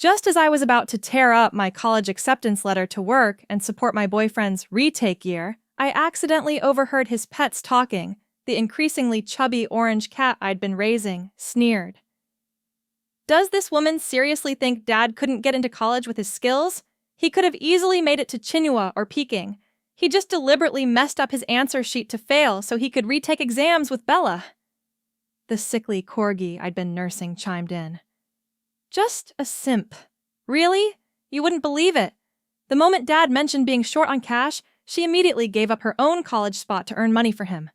Just as I was about to tear up my college acceptance letter to work and support my boyfriend's retake year, I accidentally overheard his pets talking, the increasingly chubby orange cat I'd been raising, sneered. Does this woman seriously think Dad couldn't get into college with his skills? He could have easily made it to Chinua or Peking. He just deliberately messed up his answer sheet to fail so he could retake exams with Bella. The sickly corgi I'd been nursing chimed in. Just a simp. Really? You wouldn't believe it. The moment Dad mentioned being short on cash, she immediately gave up her own college spot to earn money for him.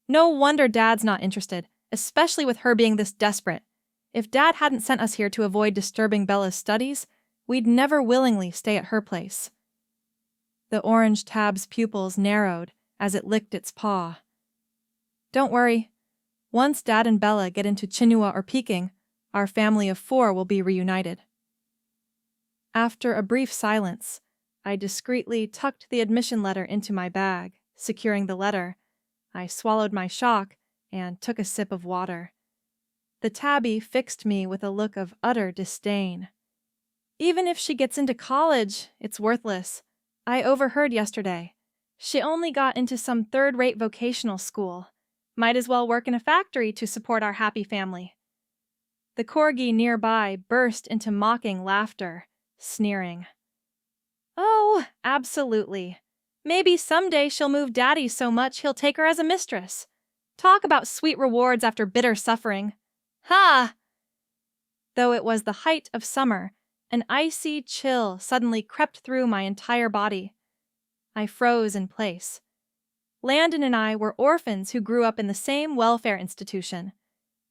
No wonder Dad's not interested, especially with her being this desperate. If Dad hadn't sent us here to avoid disturbing Bella's studies, we'd never willingly stay at her place. The orange tab's pupils narrowed as it licked its paw. Don't worry. Once Dad and Bella get into Chinua or Peking, our family of 4 will be reunited. After a brief silence, I discreetly tucked the admission letter into my bag, securing the letter. I swallowed my shock and took a sip of water. The tabby fixed me with a look of utter disdain. Even if she gets into college, it's worthless. I overheard yesterday. She only got into some third-rate vocational school. Might as well work in a factory to support our happy family. The corgi nearby burst into mocking laughter, sneering. Oh, absolutely. Maybe someday she'll move Daddy so much he'll take her as a mistress. Talk about sweet rewards after bitter suffering. Ha! Though it was the height of summer, an icy chill suddenly crept through my entire body. I froze in place. Landon and I were orphans who grew up in the same welfare institution.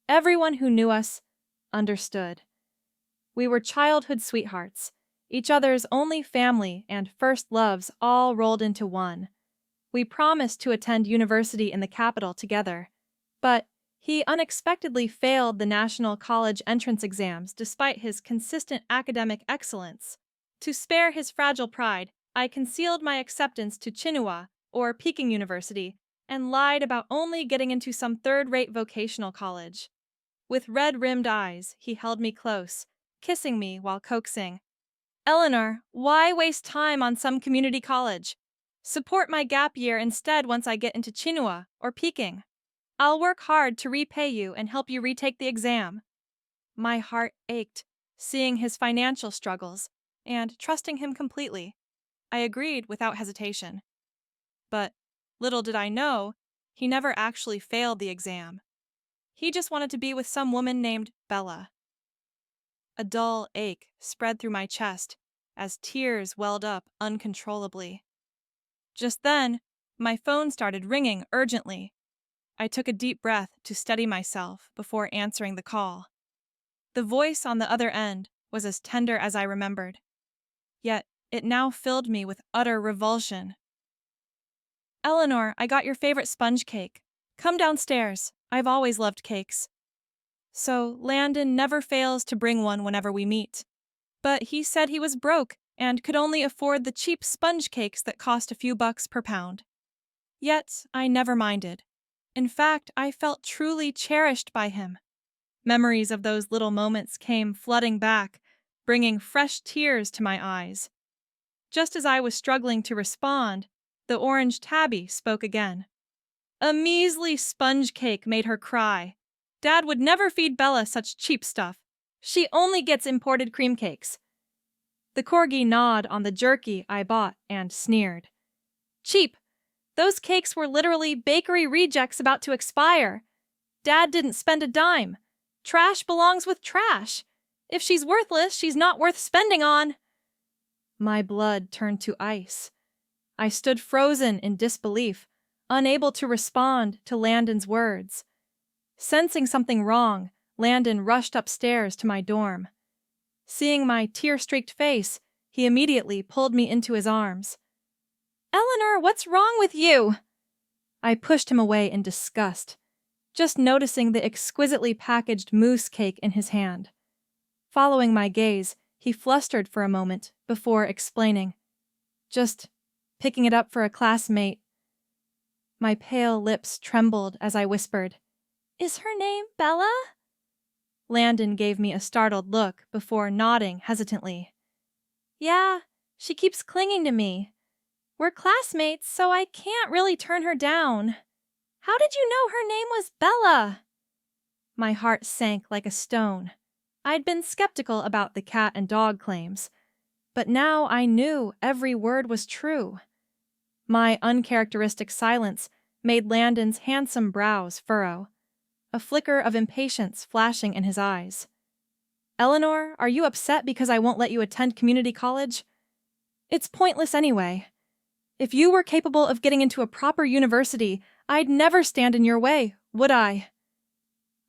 Everyone who knew us understood. We were childhood sweethearts, each other's only family and first loves all rolled into one. We promised to attend university in the capital together, but he unexpectedly failed the national college entrance exams despite his consistent academic excellence. To spare his fragile pride, I concealed my acceptance to Chinua or Peking University and lied about only getting into some third-rate vocational college. With red-rimmed eyes, he held me close, kissing me while coaxing. Eleanor, why waste time on some community college? Support my gap year instead once I get into Chinua or Peking. I'll work hard to repay you and help you retake the exam. My heart ached, seeing his financial struggles, and trusting him completely. I agreed without hesitation. But little did I know, he never actually failed the exam. He just wanted to be with some woman named Bella. A dull ache spread through my chest as tears welled up uncontrollably. Just then, my phone started ringing urgently. I took a deep breath to steady myself before answering the call. The voice on the other end was as tender as I remembered, yet it now filled me with utter revulsion. Eleanor, I got your favorite sponge cake. Come downstairs. I've always loved cakes. So Landon never fails to bring one whenever we meet. But he said he was broke and could only afford the cheap sponge cakes that cost a few bucks per pound. Yet I never minded. In fact, I felt truly cherished by him. Memories of those little moments came flooding back, bringing fresh tears to my eyes. Just as I was struggling to respond, the orange tabby spoke again. A measly sponge cake made her cry. Dad would never feed Bella such cheap stuff. She only gets imported cream cakes. The corgi gnawed on the jerky I bought and sneered. Cheap! Those cakes were literally bakery rejects about to expire. Dad didn't spend a dime. Trash belongs with trash. If she's worthless, she's not worth spending on. My blood turned to ice. I stood frozen in disbelief, unable to respond to Landon's words. Sensing something wrong, Landon rushed upstairs to my dorm. Seeing my tear-streaked face, he immediately pulled me into his arms. Eleanor, what's wrong with you? I pushed him away in disgust, just noticing the exquisitely packaged mousse cake in his hand. Following my gaze, he flustered for a moment before explaining. Just picking it up for a classmate. My pale lips trembled as I whispered, Is her name Bella? Landon gave me a startled look before nodding hesitantly. Yeah, she keeps clinging to me. We're classmates, so I can't really turn her down. How did you know her name was Bella? My heart sank like a stone. I'd been skeptical about the cat and dog claims, but now I knew every word was true. My uncharacteristic silence made Landon's handsome brows furrow, a flicker of impatience flashing in his eyes. Eleanor, are you upset because I won't let you attend community college? It's pointless anyway. If you were capable of getting into a proper university, I'd never stand in your way, would I?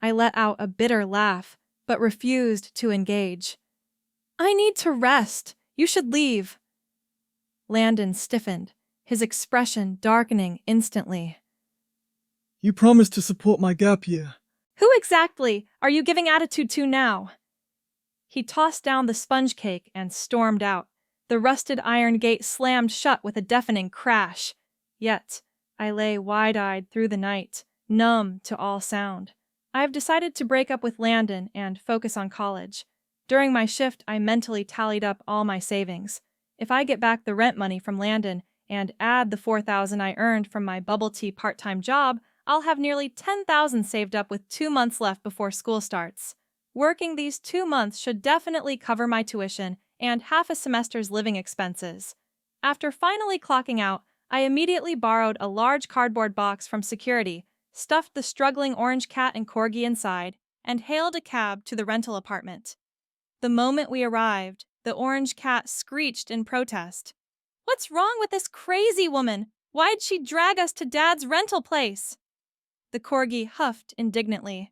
I let out a bitter laugh, but refused to engage. I need to rest. You should leave. Landon stiffened, his expression darkening instantly. You promised to support my gap year. Who exactly are you giving attitude to now? He tossed down the sponge cake and stormed out. The rusted iron gate slammed shut with a deafening crash. Yet, I lay wide-eyed through the night, numb to all sound. I've decided to break up with Landon and focus on college. During my shift, I mentally tallied up all my savings. If I get back the rent money from Landon and add the $4,000 I earned from my bubble tea part-time job, I'll have nearly $10,000 saved up with 2 months left before school starts. Working these 2 months should definitely cover my tuition and half a semester's living expenses. After finally clocking out, I immediately borrowed a large cardboard box from security, stuffed the struggling orange cat and corgi inside, and hailed a cab to the rental apartment. The moment we arrived, the orange cat screeched in protest. What's wrong with this crazy woman? Why'd she drag us to Dad's rental place? The corgi huffed indignantly.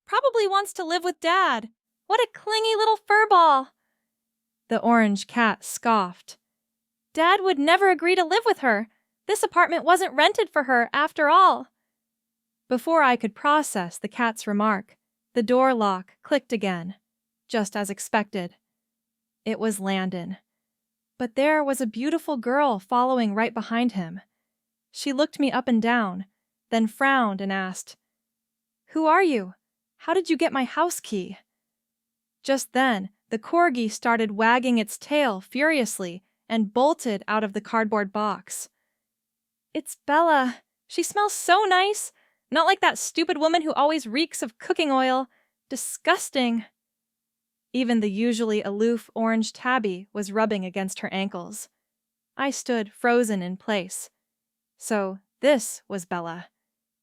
Probably wants to live with Dad. What a clingy little furball! The orange cat scoffed. Dad would never agree to live with her. This apartment wasn't rented for her after all. Before I could process the cat's remark, the door lock clicked again, just as expected. It was Landon. But there was a beautiful girl following right behind him. She looked me up and down, then frowned and asked, Who are you? How did you get my house key? Just then, the corgi started wagging its tail furiously and bolted out of the cardboard box. It's Bella. She smells so nice. Not like that stupid woman who always reeks of cooking oil. Disgusting. Even the usually aloof orange tabby was rubbing against her ankles. I stood frozen in place. So this was Bella.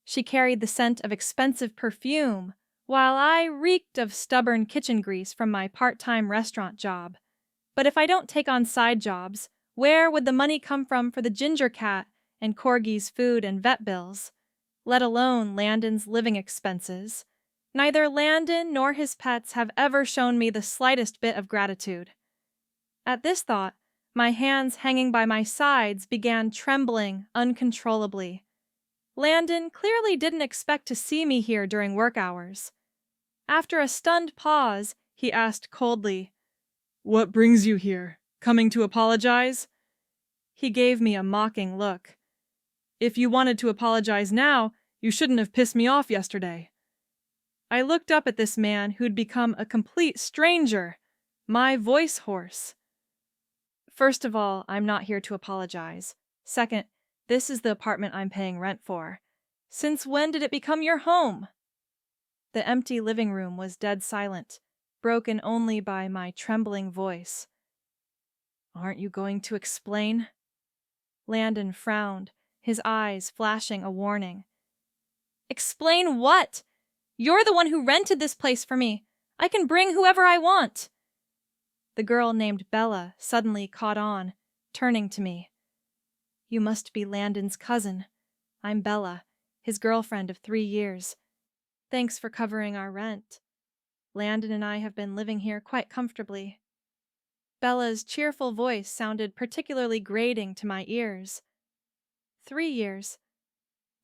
She carried the scent of expensive perfume, while I reeked of stubborn kitchen grease from my part-time restaurant job. But if I don't take on side jobs, where would the money come from for the ginger cat and corgi's food and vet bills? Let alone Landon's living expenses. Neither Landon nor his pets have ever shown me the slightest bit of gratitude. At this thought, my hands hanging by my sides began trembling uncontrollably. Landon clearly didn't expect to see me here during work hours. After a stunned pause, he asked coldly, What brings you here? Coming to apologize? He gave me a mocking look. If you wanted to apologize now, you shouldn't have pissed me off yesterday. I looked up at this man who'd become a complete stranger, my voice hoarse. First of all, I'm not here to apologize. Second, this is the apartment I'm paying rent for. Since when did it become your home? The empty living room was dead silent, broken only by my trembling voice. Aren't you going to explain? Landon frowned, his eyes flashing a warning. Explain what? You're the one who rented this place for me. I can bring whoever I want. The girl named Bella suddenly caught on, turning to me. You must be Landon's cousin. I'm Bella, his girlfriend of 3 years. Thanks for covering our rent. Landon and I have been living here quite comfortably. Bella's cheerful voice sounded particularly grating to my ears. 3 years.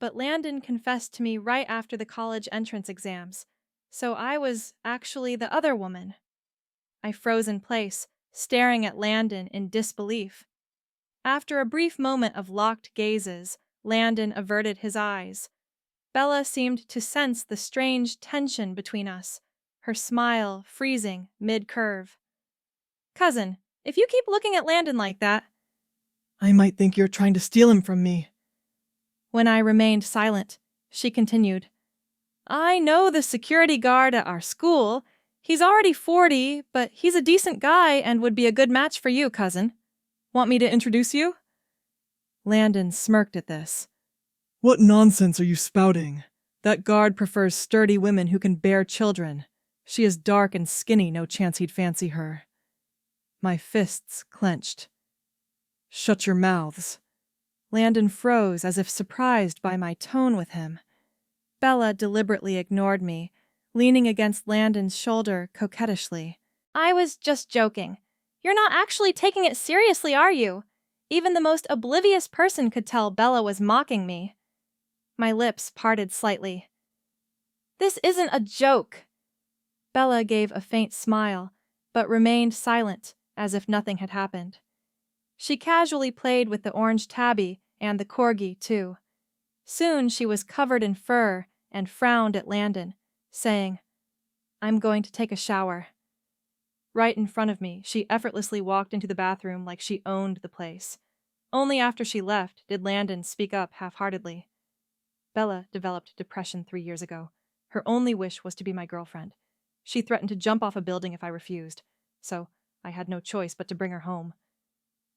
But Landon confessed to me right after the college entrance exams, so I was actually the other woman. I froze in place, staring at Landon in disbelief. After a brief moment of locked gazes, Landon averted his eyes. Bella seemed to sense the strange tension between us. her smile freezing mid-curve. Cousin, if you keep looking at Landon like that, I might think you're trying to steal him from me. When I remained silent, she continued, I know the security guard at our school. He's already 40, but he's a decent guy and would be a good match for you, cousin. Want me to introduce you? Landon smirked at this. What nonsense are you spouting? That guard prefers sturdy women who can bear children. She is dark and skinny, no chance he'd fancy her. My fists clenched. Shut your mouths. Landon froze as if surprised by my tone with him. Bella deliberately ignored me, leaning against Landon's shoulder coquettishly. I was just joking. You're not actually taking it seriously, are you? Even the most oblivious person could tell Bella was mocking me. My lips parted slightly. This isn't a joke. Bella gave a faint smile, but remained silent as if nothing had happened. She casually played with the orange tabby and the corgi, too. Soon she was covered in fur and frowned at Landon, saying, I'm going to take a shower. Right in front of me, she effortlessly walked into the bathroom like she owned the place. Only after she left did Landon speak up half-heartedly. Bella developed depression 3 years ago. Her only wish was to be my girlfriend. She threatened to jump off a building if I refused, so I had no choice but to bring her home.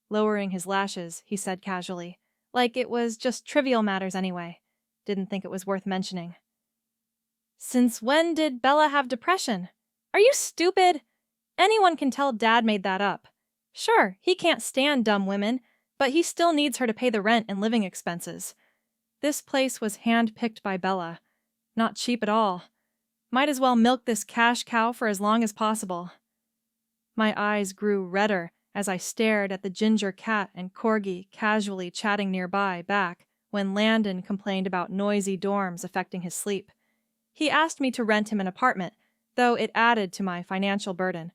Lowering his lashes, he said casually, like it was just trivial matters anyway. Didn't think it was worth mentioning. Since when did Bella have depression? Are you stupid? Anyone can tell Dad made that up. Sure, he can't stand dumb women, but he still needs her to pay the rent and living expenses. This place was hand-picked by Bella. Not cheap at all. Might as well milk this cash cow for as long as possible. My eyes grew redder as I stared at the ginger cat and corgi casually chatting nearby back when Landon complained about noisy dorms affecting his sleep. He asked me to rent him an apartment, though it added to my financial burden.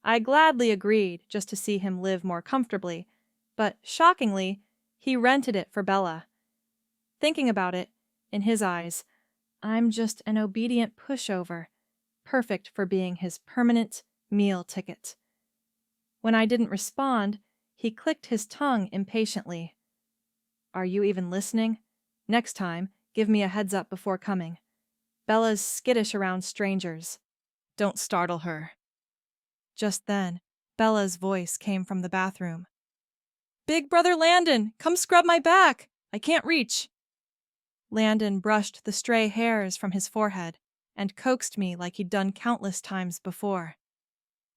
I gladly agreed just to see him live more comfortably, but shockingly, he rented it for Bella. Thinking about it, in his eyes, I'm just an obedient pushover, perfect for being his permanent meal ticket. When I didn't respond, he clicked his tongue impatiently. Are you even listening? Next time, give me a heads up before coming. Bella's skittish around strangers. Don't startle her. Just then, Bella's voice came from the bathroom. Big brother Landon, come scrub my back. I can't reach. Landon brushed the stray hairs from his forehead and coaxed me like he'd done countless times before.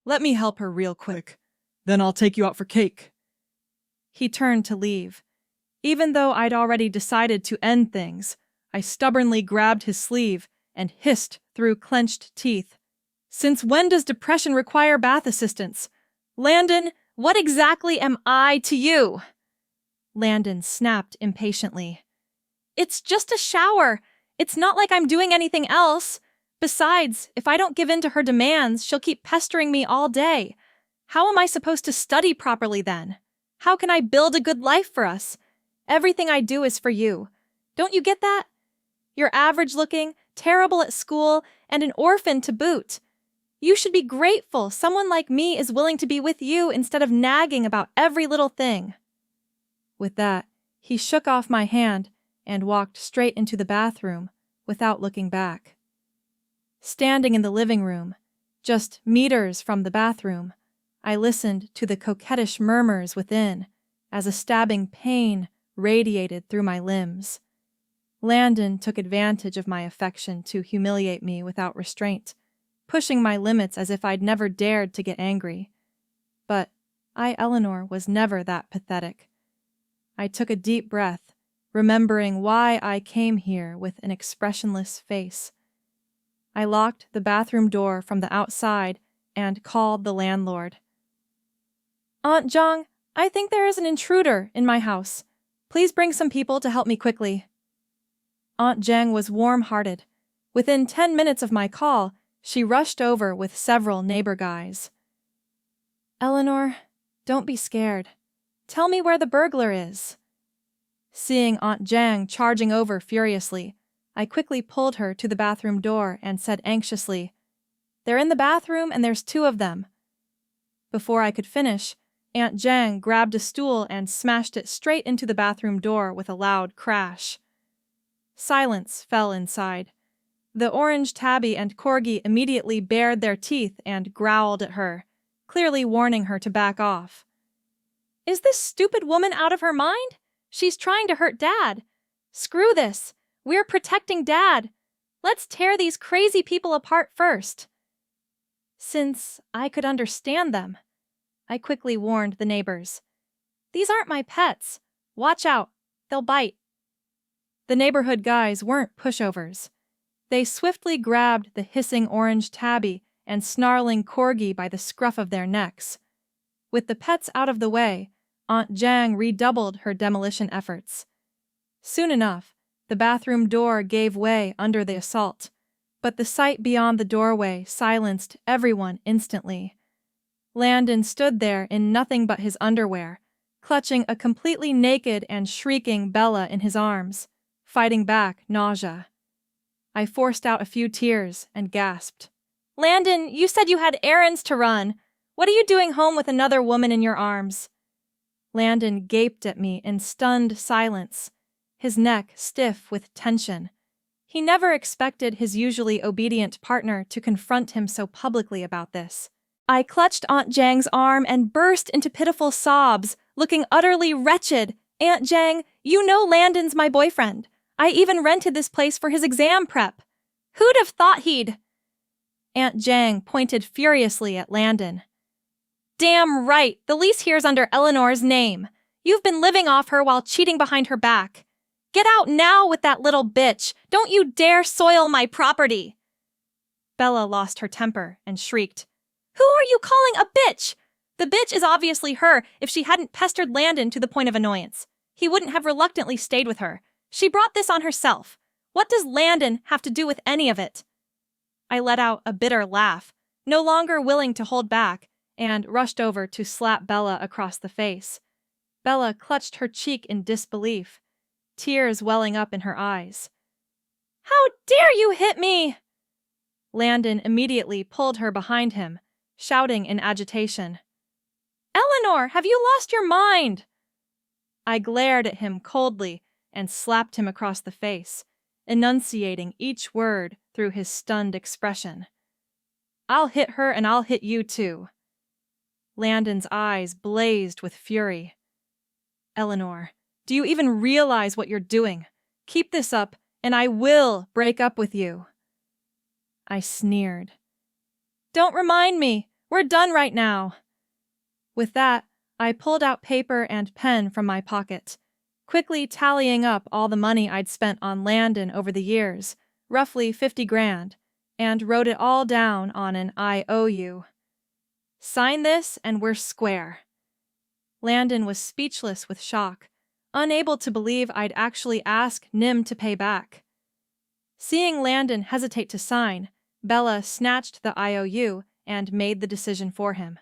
Let me help her real quick. Then I'll take you out for cake. He turned to leave. Even though I'd already decided to end things, I stubbornly grabbed his sleeve and hissed through clenched teeth. Since when does depression require bath assistance? Landon, what exactly am I to you? Landon snapped impatiently. It's just a shower. It's not like I'm doing anything else. Besides, if I don't give in to her demands, she'll keep pestering me all day. How am I supposed to study properly then? How can I build a good life for us? Everything I do is for you. Don't you get that? You're average looking, terrible at school, and an orphan to boot. You should be grateful someone like me is willing to be with you instead of nagging about every little thing. With that, he shook off my hand and walked straight into the bathroom without looking back. Standing in the living room, just meters from the bathroom, I listened to the coquettish murmurs within as a stabbing pain radiated through my limbs. Landon took advantage of my affection to humiliate me without restraint, pushing my limits as if I'd never dared to get angry. But Eleanor, was never that pathetic. I took a deep breath, remembering why I came here with an expressionless face. I locked the bathroom door from the outside and called the landlord. Aunt Zhang, I think there is an intruder in my house. Please bring some people to help me quickly. Aunt Zhang was warm-hearted. Within 10 minutes of my call, she rushed over with several neighbor guys. Eleanor, don't be scared. Tell me where the burglar is. Seeing Aunt Zhang charging over furiously, I quickly pulled her to the bathroom door and said anxiously, They're in the bathroom and there's 2 of them. Before I could finish, Aunt Jang grabbed a stool and smashed it straight into the bathroom door with a loud crash. Silence fell inside. The orange tabby and corgi immediately bared their teeth and growled at her, clearly warning her to back off. Is this stupid woman out of her mind? She's trying to hurt Dad. Screw this. We're protecting Dad. Let's tear these crazy people apart first. Since I could understand them, I quickly warned the neighbors. These aren't my pets. Watch out. They'll bite. The neighborhood guys weren't pushovers. They swiftly grabbed the hissing orange tabby and snarling corgi by the scruff of their necks. With the pets out of the way, Aunt Jang redoubled her demolition efforts. Soon enough, the bathroom door gave way under the assault, but the sight beyond the doorway silenced everyone instantly. Landon stood there in nothing but his underwear, clutching a completely naked and shrieking Bella in his arms, fighting back nausea. I forced out a few tears and gasped. Landon, you said you had errands to run. What are you doing home with another woman in your arms? Landon gaped at me in stunned silence, his neck stiff with tension. He never expected his usually obedient partner to confront him so publicly about this. I clutched Aunt Jang's arm and burst into pitiful sobs, looking utterly wretched. Aunt Jang, you know Landon's my boyfriend. I even rented this place for his exam prep. Who'd have thought he'd... Aunt Jang pointed furiously at Landon. Damn right, the lease here's under Eleanor's name. You've been living off her while cheating behind her back. Get out now with that little bitch. Don't you dare soil my property. Bella lost her temper and shrieked. Who are you calling a bitch? The bitch is obviously her if she hadn't pestered Landon to the point of annoyance. He wouldn't have reluctantly stayed with her. She brought this on herself. What does Landon have to do with any of it? I let out a bitter laugh, no longer willing to hold back, and rushed over to slap Bella across the face. Bella clutched her cheek in disbelief, tears welling up in her eyes. How dare you hit me? Landon immediately pulled her behind him, shouting in agitation. Eleanor, have you lost your mind? I glared at him coldly and slapped him across the face, enunciating each word through his stunned expression. I'll hit her and I'll hit you too. Landon's eyes blazed with fury. Eleanor, do you even realize what you're doing? Keep this up and I will break up with you. I sneered. Don't remind me. We're done right now. With that, I pulled out paper and pen from my pocket, quickly tallying up all the money I'd spent on Landon over the years, roughly 50 grand, and wrote it all down on an IOU. Sign this and we're square. Landon was speechless with shock, unable to believe I'd actually ask Nim to pay back. Seeing Landon hesitate to sign, Bella snatched the IOU and made the decision for him.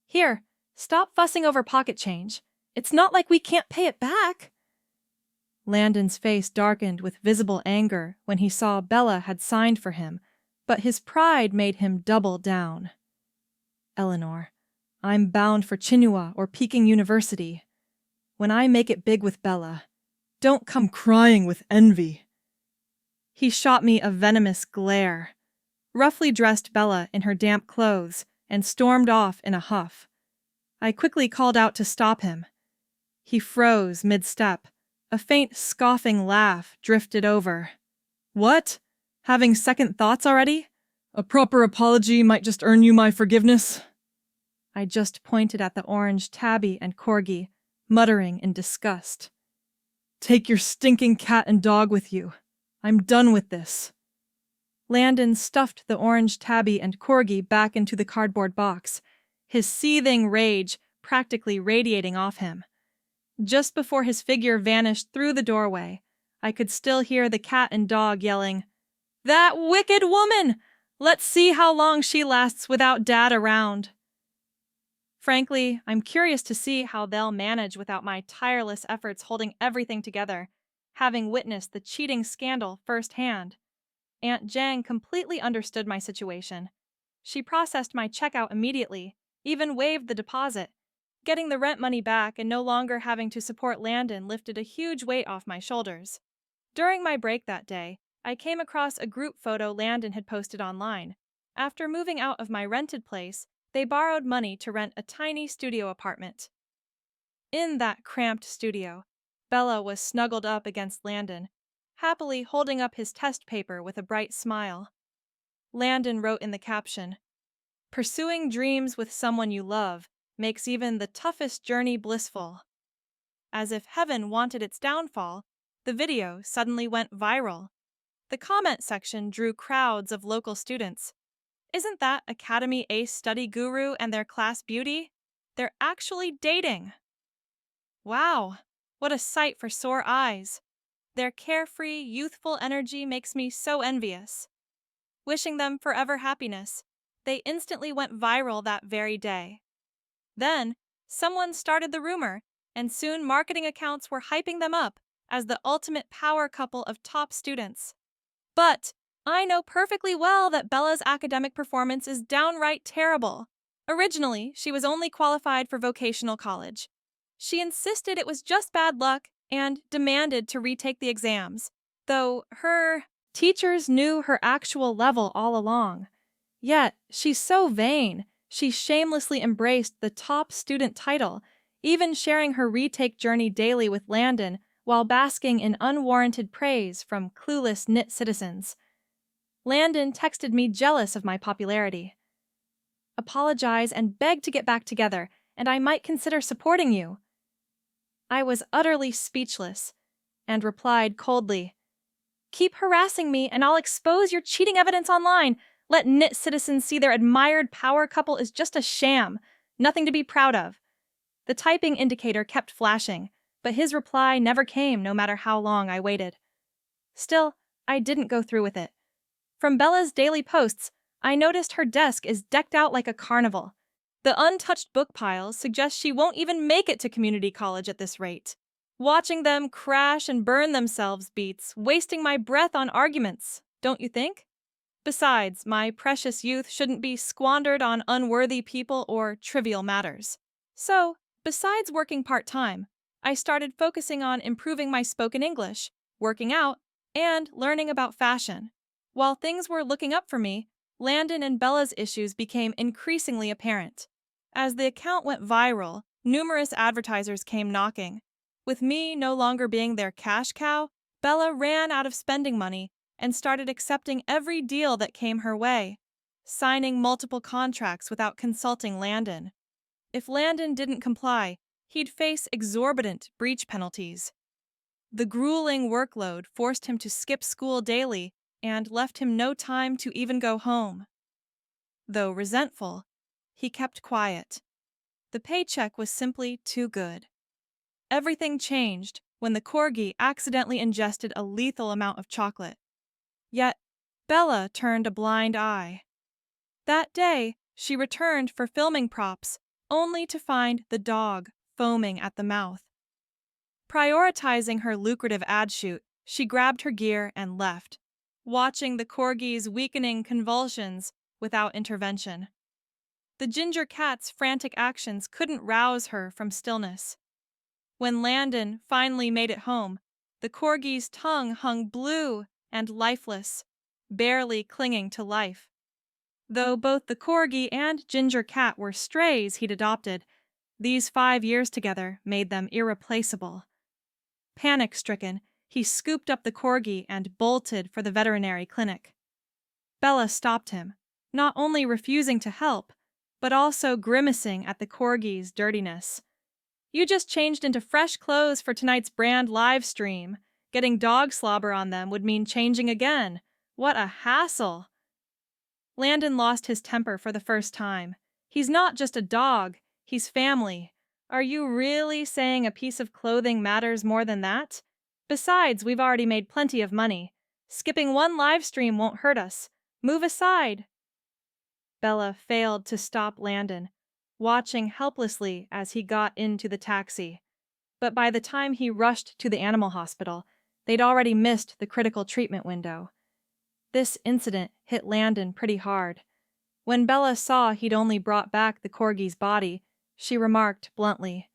Here, stop fussing over pocket change. It's not like we can't pay it back. Landon's face darkened with visible anger when he saw Bella had signed for him, but his pride made him double down. Eleanor, I'm bound for Chinua or Peking University. When I make it big with Bella, don't come crying with envy. He shot me a venomous glare, roughly dressed Bella in her damp clothes, and stormed off in a huff. I quickly called out to stop him. He froze mid-step. A faint scoffing laugh drifted over. What? Having second thoughts already? A proper apology might just earn you my forgiveness. I just pointed at the orange tabby and corgi, muttering in disgust. Take your stinking cat and dog with you. I'm done with this. Landon stuffed the orange tabby and corgi back into the cardboard box, his seething rage practically radiating off him. Just before his figure vanished through the doorway, I could still hear the cat and dog yelling, That wicked woman! Let's see how long she lasts without Dad around. Frankly, I'm curious to see how they'll manage without my tireless efforts holding everything together, having witnessed the cheating scandal firsthand. Aunt Jang completely understood my situation, She processed my checkout immediately, even waived the deposit. Getting the rent money back and no longer having to support Landon lifted a huge weight off my shoulders. During my break that day, I came across a group photo Landon had posted online. After moving out of my rented place, they borrowed money to rent a tiny studio apartment. In that cramped studio, Bella was snuggled up against Landon, happily holding up his test paper with a bright smile. Landon wrote in the caption, "Pursuing dreams with someone you love makes even the toughest journey blissful." As if heaven wanted its downfall, the video suddenly went viral. The comment section drew crowds of local students. "Isn't that Academy Ace study guru and their class beauty? They're actually dating!" Wow, what a sight for sore eyes. Their carefree, youthful energy makes me so envious. Wishing them forever happiness, they instantly went viral that very day. Then, someone started the rumor, and soon marketing accounts were hyping them up as the ultimate power couple of top students. But I know perfectly well that Bella's academic performance is downright terrible. Originally, she was only qualified for vocational college. She insisted it was just bad luck and demanded to retake the exams, though her teachers knew her actual level all along. Yet, she's so vain, she shamelessly embraced the top student title, even sharing her retake journey daily with Landon while basking in unwarranted praise from clueless NIT citizens. Landon texted me jealous of my popularity. "Apologize and beg to get back together, and I might consider supporting you." I was utterly speechless, and replied coldly, "Keep harassing me and I'll expose your cheating evidence online. Let NIT citizens see their admired power couple is just a sham, nothing to be proud of." The typing indicator kept flashing, but his reply never came no matter how long I waited. Still, I didn't go through with it. From Bella's daily posts, I noticed her desk is decked out like a carnival. The untouched book piles suggest she won't even make it to community college at this rate. Watching them crash and burn themselves beats wasting my breath on arguments, don't you think? Besides, my precious youth shouldn't be squandered on unworthy people or trivial matters. So, besides working part-time, I started focusing on improving my spoken English, working out, and learning about fashion. While things were looking up for me, Landon and Bella's issues became increasingly apparent. As the account went viral, numerous advertisers came knocking. With me no longer being their cash cow, Bella ran out of spending money and started accepting every deal that came her way, signing multiple contracts without consulting Landon. If Landon didn't comply, he'd face exorbitant breach penalties. The grueling workload forced him to skip school daily and left him no time to even go home. Though resentful, he kept quiet. The paycheck was simply too good. Everything changed when the corgi accidentally ingested a lethal amount of chocolate. Yet, Bella turned a blind eye. That day, she returned for filming props, only to find the dog foaming at the mouth. Prioritizing her lucrative ad shoot, she grabbed her gear and left, watching the corgi's weakening convulsions without intervention. The ginger cat's frantic actions couldn't rouse her from stillness. When Landon finally made it home, the corgi's tongue hung blue and lifeless, barely clinging to life. Though both the corgi and ginger cat were strays he'd adopted, these 5 years together made them irreplaceable. Panic-stricken, he scooped up the corgi and bolted for the veterinary clinic. Bella stopped him, not only refusing to help, but also grimacing at the corgi's dirtiness. "You just changed into fresh clothes for tonight's brand live stream. Getting dog slobber on them would mean changing again. What a hassle!" Landon lost his temper for the first time. "He's not just a dog, he's family. Are you really saying a piece of clothing matters more than that? Besides, we've already made plenty of money. Skipping one live stream won't hurt us. Move aside." Bella failed to stop Landon, watching helplessly as he got into the taxi. But by the time he rushed to the animal hospital, they'd already missed the critical treatment window. This incident hit Landon pretty hard. When Bella saw he'd only brought back the corgi's body, she remarked bluntly,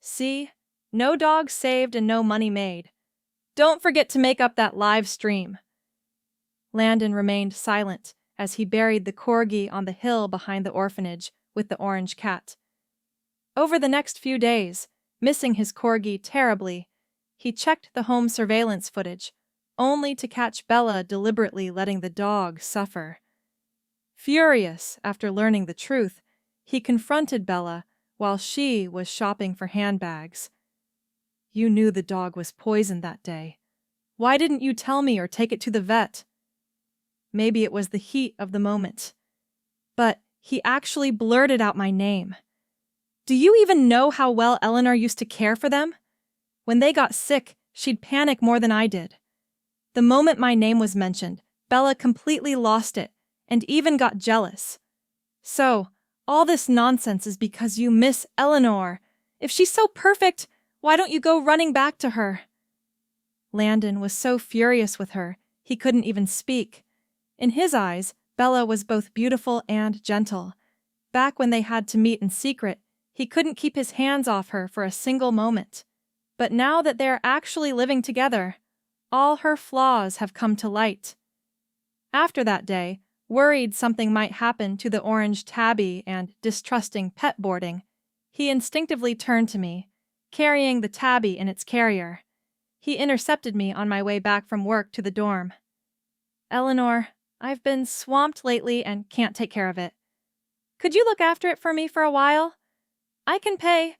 "See? No dogs saved and no money made. Don't forget to make up that live stream." Landon remained silent as he buried the corgi on the hill behind the orphanage with the orange cat. Over the next few days, missing his corgi terribly, he checked the home surveillance footage, only to catch Bella deliberately letting the dog suffer. Furious after learning the truth, he confronted Bella while she was shopping for handbags. "You knew the dog was poisoned that day. Why didn't you tell me or take it to the vet?" Maybe it was the heat of the moment, but he actually blurted out my name. "Do you even know how well Eleanor used to care for them? When they got sick, she'd panic more than I did. The moment my name was mentioned, Bella completely lost it and even got jealous. So, all this nonsense is because you miss Eleanor. If she's so perfect, why don't you go running back to her?" Landon was so furious with her, he couldn't even speak. In his eyes, Bella was both beautiful and gentle. Back when they had to meet in secret, he couldn't keep his hands off her for a single moment. But now that they're actually living together, all her flaws have come to light. After that day, worried something might happen to the orange tabby and distrusting pet boarding, he instinctively turned to me, carrying the tabby in its carrier. He intercepted me on my way back from work to the dorm. "Eleanor, I've been swamped lately and can't take care of it. Could you look after it for me for a while? I can pay."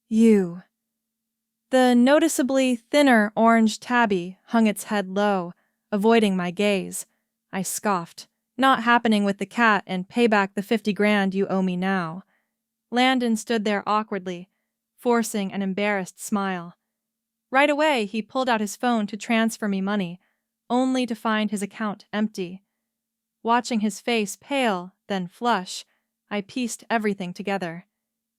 "You." The noticeably thinner orange tabby hung its head low, avoiding my gaze. I scoffed. "Not happening with the cat and pay back the 50 grand you owe me now." Landon stood there awkwardly, forcing an embarrassed smile. Right away, he pulled out his phone to transfer me money, only to find his account empty. Watching his face pale, then flush, I pieced everything together.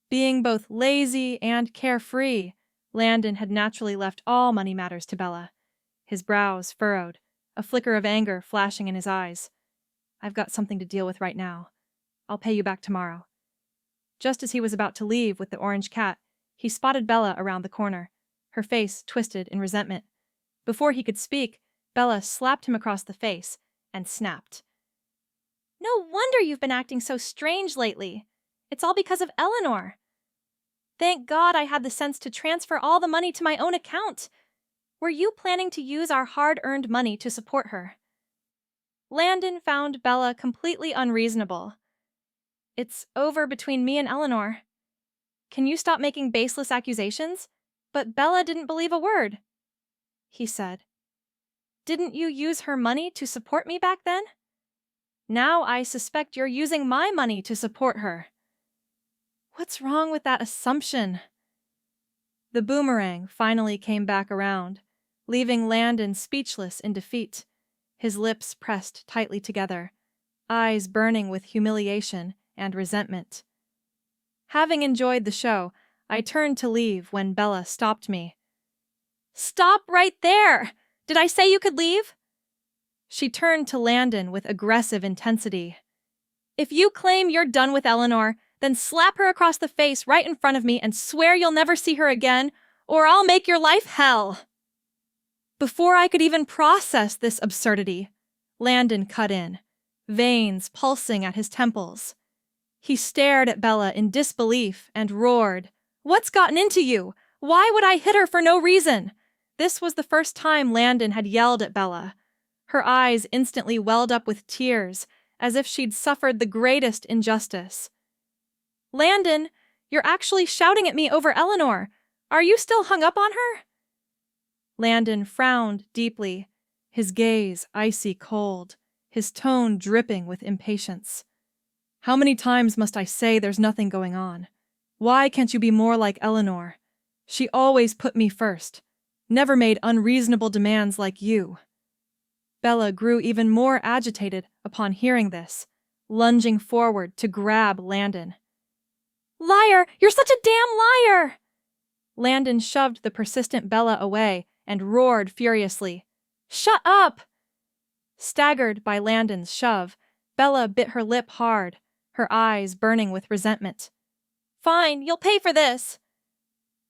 Being both lazy and carefree, Landon had naturally left all money matters to Bella. His brows furrowed, a flicker of anger flashing in his eyes. "I've got something to deal with right now. I'll pay you back tomorrow." Just as he was about to leave with the orange cat, he spotted Bella around the corner, her face twisted in resentment. Before he could speak, Bella slapped him across the face and snapped. "No wonder you've been acting so strange lately. It's all because of Eleanor. Thank God I had the sense to transfer all the money to my own account. Were you planning to use our hard-earned money to support her?" Landon found Bella completely unreasonable. "It's over between me and Eleanor. Can you stop making baseless accusations?" But Bella didn't believe a word. He said, "Didn't you use her money to support me back then? Now I suspect you're using my money to support her." What's wrong with that assumption? The boomerang finally came back around, leaving Landon speechless in defeat, his lips pressed tightly together, eyes burning with humiliation and resentment. Having enjoyed the show, I turned to leave when Bella stopped me. "Stop right there! Did I say you could leave?" She turned to Landon with aggressive intensity. "If you claim you're done with Eleanor, then slap her across the face right in front of me and swear you'll never see her again, or I'll make your life hell." Before I could even process this absurdity, Landon cut in, veins pulsing at his temples. He stared at Bella in disbelief and roared, "What's gotten into you? Why would I hit her for no reason?" This was the first time Landon had yelled at Bella. Her eyes instantly welled up with tears, as if she'd suffered the greatest injustice. "Landon, you're actually shouting at me over Eleanor. Are you still hung up on her?" Landon frowned deeply, his gaze icy cold, his tone dripping with impatience. "How many times must I say there's nothing going on? Why can't you be more like Eleanor? She always put me first, never made unreasonable demands like you." Bella grew even more agitated upon hearing this, lunging forward to grab Landon. "Liar! You're such a damn liar!" Landon shoved the persistent Bella away and roared furiously, "Shut up!" Staggered by Landon's shove, Bella bit her lip hard, her eyes burning with resentment. Fine, you'll pay for this.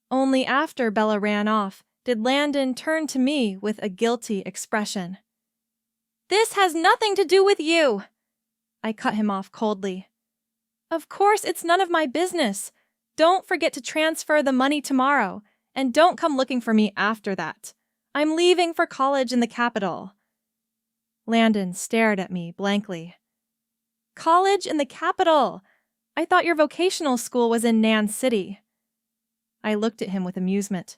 Only after Bella ran off did Landon turn to me with a guilty expression. This has nothing to do with you. I cut him off coldly. Of course, it's none of my business. Don't forget to transfer the money tomorrow, and don't come looking for me after that. I'm leaving for college in the capital. Landon stared at me blankly. College in the capital? I thought your vocational school was in Nan City. I looked at him with amusement.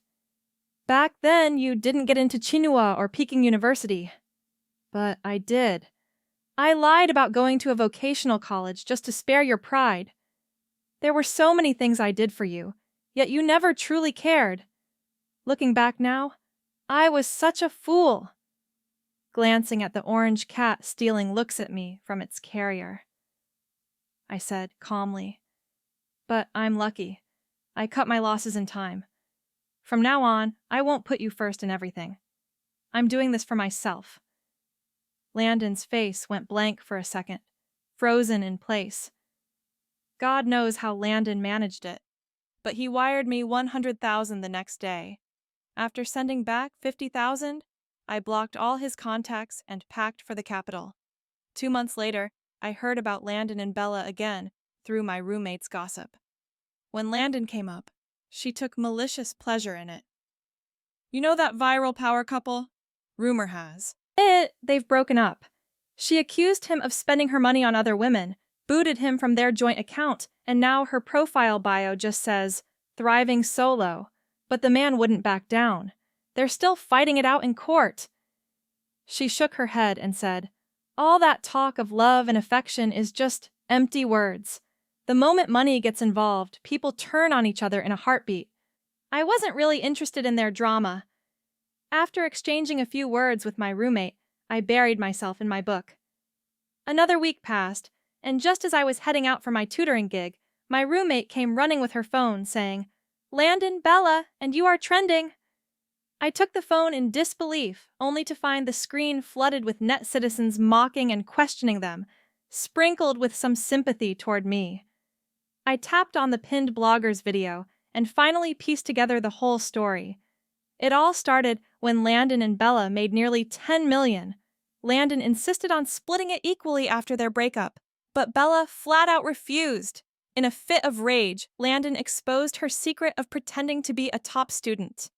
Back then, you didn't get into Chinua or Peking University. But I did. I lied about going to a vocational college just to spare your pride. There were so many things I did for you, yet you never truly cared. Looking back now, I was such a fool. Glancing at the orange cat stealing looks at me from its carrier. I said calmly, but I'm lucky. I cut my losses in time. From now on, I won't put you first in everything. I'm doing this for myself. Landon's face went blank for a second, frozen in place. God knows how Landon managed it, but he wired me $100,000 the next day. After sending back $50,000, I blocked all his contacts and packed for the capital. 2 months later, I heard about Landon and Bella again through my roommate's gossip. When Landon came up, she took malicious pleasure in it. You know that viral power couple? Rumor has they've broken up. She accused him of spending her money on other women, booted him from their joint account, and now her profile bio just says, thriving solo. But the man wouldn't back down. They're still fighting it out in court. She shook her head and said, all that talk of love and affection is just empty words. The moment money gets involved, people turn on each other in a heartbeat. I wasn't really interested in their drama. After exchanging a few words with my roommate, I buried myself in my book. Another week passed, and just as I was heading out for my tutoring gig, my roommate came running with her phone saying, Landon, Bella, and you are trending. I took the phone in disbelief, only to find the screen flooded with net citizens mocking and questioning them, sprinkled with some sympathy toward me. I tapped on the pinned blogger's video and finally pieced together the whole story. It all started when Landon and Bella made nearly $10 million. Landon insisted on splitting it equally after their breakup, but Bella flat out refused. In a fit of rage, Landon exposed her secret of pretending to be a top student.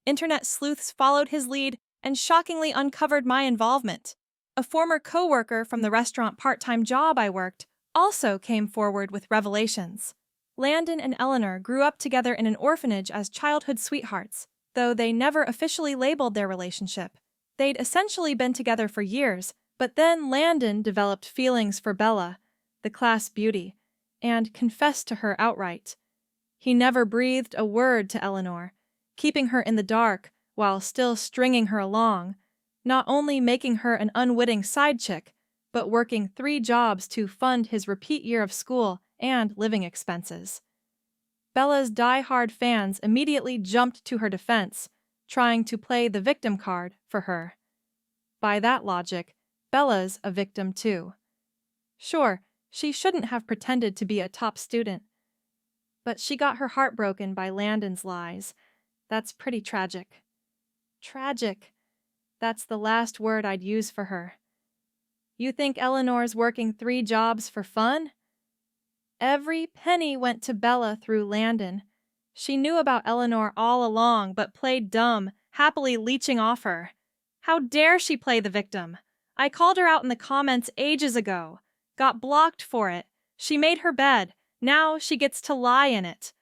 Internet sleuths followed his lead and shockingly uncovered my involvement. A former co-worker from the restaurant part-time job I worked also came forward with revelations. Landon and Eleanor grew up together in an orphanage as childhood sweethearts, though they never officially labeled their relationship. They'd essentially been together for years, but then Landon developed feelings for Bella, the class beauty, and confessed to her outright. He never breathed a word to Eleanor, keeping her in the dark while still stringing her along, not only making her an unwitting side chick, but working 3 jobs to fund his repeat year of school and living expenses. Bella's die-hard fans immediately jumped to her defense, trying to play the victim card for her. By that logic, Bella's a victim too. Sure, she shouldn't have pretended to be a top student, but she got her heart broken by Landon's lies. That's pretty tragic. Tragic. That's the last word I'd use for her. You think Eleanor's working 3 jobs for fun? Every penny went to Bella through Landon. She knew about Eleanor all along, but played dumb, happily leeching off her. How dare she play the victim? I called her out in the comments ages ago. Got blocked for it. She made her bed. Now she gets to lie in it.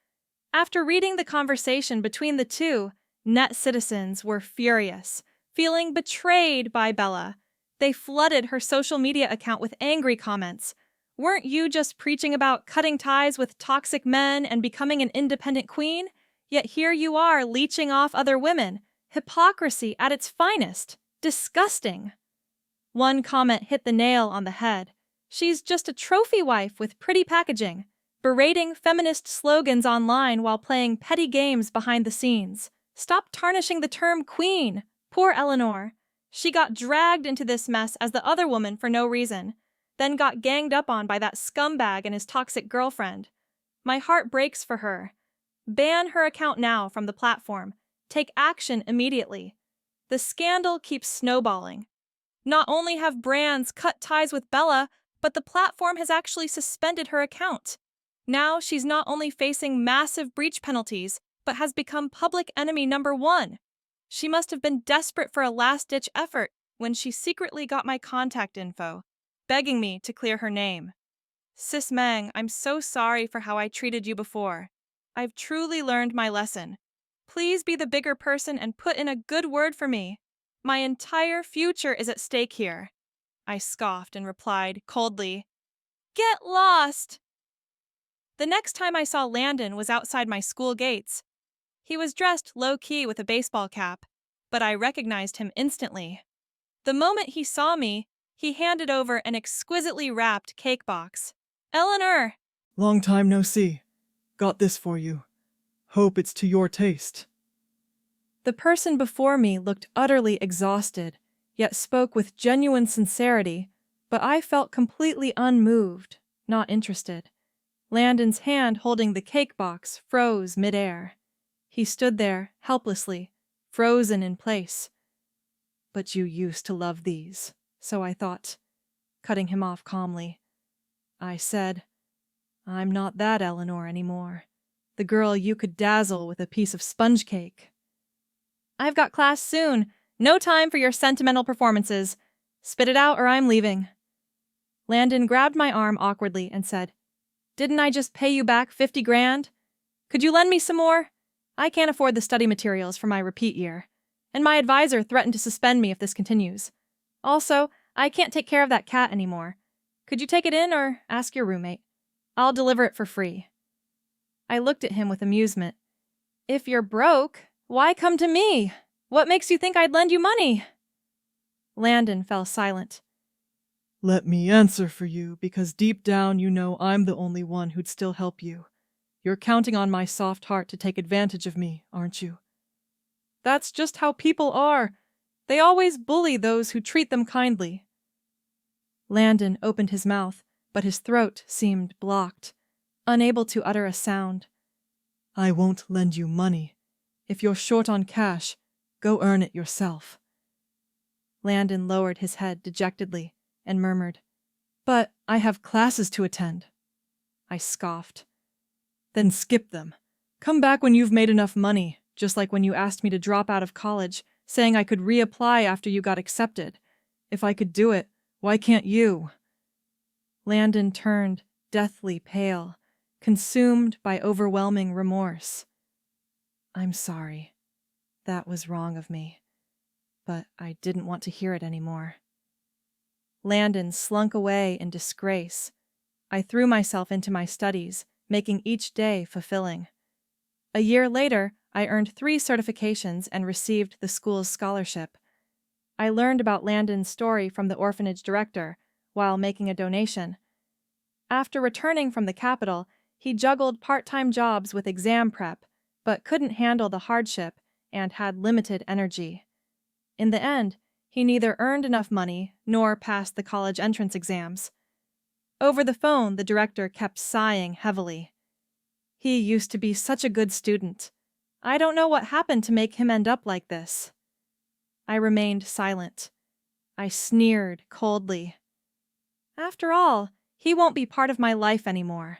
After reading the conversation between the two, net citizens were furious, feeling betrayed by Bella. They flooded her social media account with angry comments. Weren't you just preaching about cutting ties with toxic men and becoming an independent queen? Yet here you are leeching off other women. Hypocrisy at its finest. Disgusting. One comment hit the nail on the head. She's just a trophy wife with pretty packaging, berating feminist slogans online while playing petty games behind the scenes. Stop tarnishing the term queen. Poor Eleanor. She got dragged into this mess as the other woman for no reason. then got ganged up on by that scumbag and his toxic girlfriend. My heart breaks for her. Ban her account now from the platform. Take action immediately. The scandal keeps snowballing. Not only have brands cut ties with Bella, but the platform has actually suspended her account. Now she's not only facing massive breach penalties, but has become public enemy number 1. She must have been desperate for a last-ditch effort when she secretly got my contact info, begging me to clear her name. Sis Meng, I'm so sorry for how I treated you before. I've truly learned my lesson. Please be the bigger person and put in a good word for me. My entire future is at stake here. I scoffed and replied coldly, "Get lost!" The next time I saw Landon was outside my school gates. He was dressed low-key with a baseball cap, but I recognized him instantly. The moment he saw me, he handed over an exquisitely wrapped cake box. "Eleanor!" Long time no see. Got this for you. Hope it's to your taste. The person before me looked utterly exhausted, yet spoke with genuine sincerity, but I felt completely unmoved, not interested. Landon's hand holding the cake box froze midair. He stood there, helplessly, frozen in place. But you used to love these, so I thought, cutting him off calmly. I said, I'm not that Eleanor anymore. The girl you could dazzle with a piece of sponge cake. I've got class soon. No time for your sentimental performances. Spit it out or I'm leaving. Landon grabbed my arm awkwardly and said, Didn't I just pay you back 50 grand? Could you lend me some more? I can't afford the study materials for my repeat year. And my advisor threatened to suspend me if this continues. Also, I can't take care of that cat anymore. Could you take it in or ask your roommate? I'll deliver it for free. I looked at him with amusement. If you're broke, why come to me? What makes you think I'd lend you money? Landon fell silent. Let me answer for you, because deep down you know I'm the only one who'd still help you. You're counting on my soft heart to take advantage of me, aren't you? That's just how people are. They always bully those who treat them kindly. Landon opened his mouth, but his throat seemed blocked, unable to utter a sound. I won't lend you money. If you're short on cash, go earn it yourself. Landon lowered his head dejectedly and murmured, But I have classes to attend. I scoffed. Then skip them. Come back when you've made enough money, just like when you asked me to drop out of college, saying I could reapply after you got accepted. If I could do it, why can't you? Landon turned deathly pale, consumed by overwhelming remorse. I'm sorry. That was wrong of me. But I didn't want to hear it anymore. Landon slunk away in disgrace. I threw myself into my studies, making each day fulfilling. A year later, I earned 3 certifications and received the school's scholarship. I learned about Landon's story from the orphanage director while making a donation. After returning from the capital, he juggled part-time jobs with exam prep, but couldn't handle the hardship and had limited energy. In the end, he neither earned enough money nor passed the college entrance exams. Over the phone, the director kept sighing heavily. He used to be such a good student. I don't know what happened to make him end up like this. I remained silent. I sneered coldly. After all, he won't be part of my life anymore.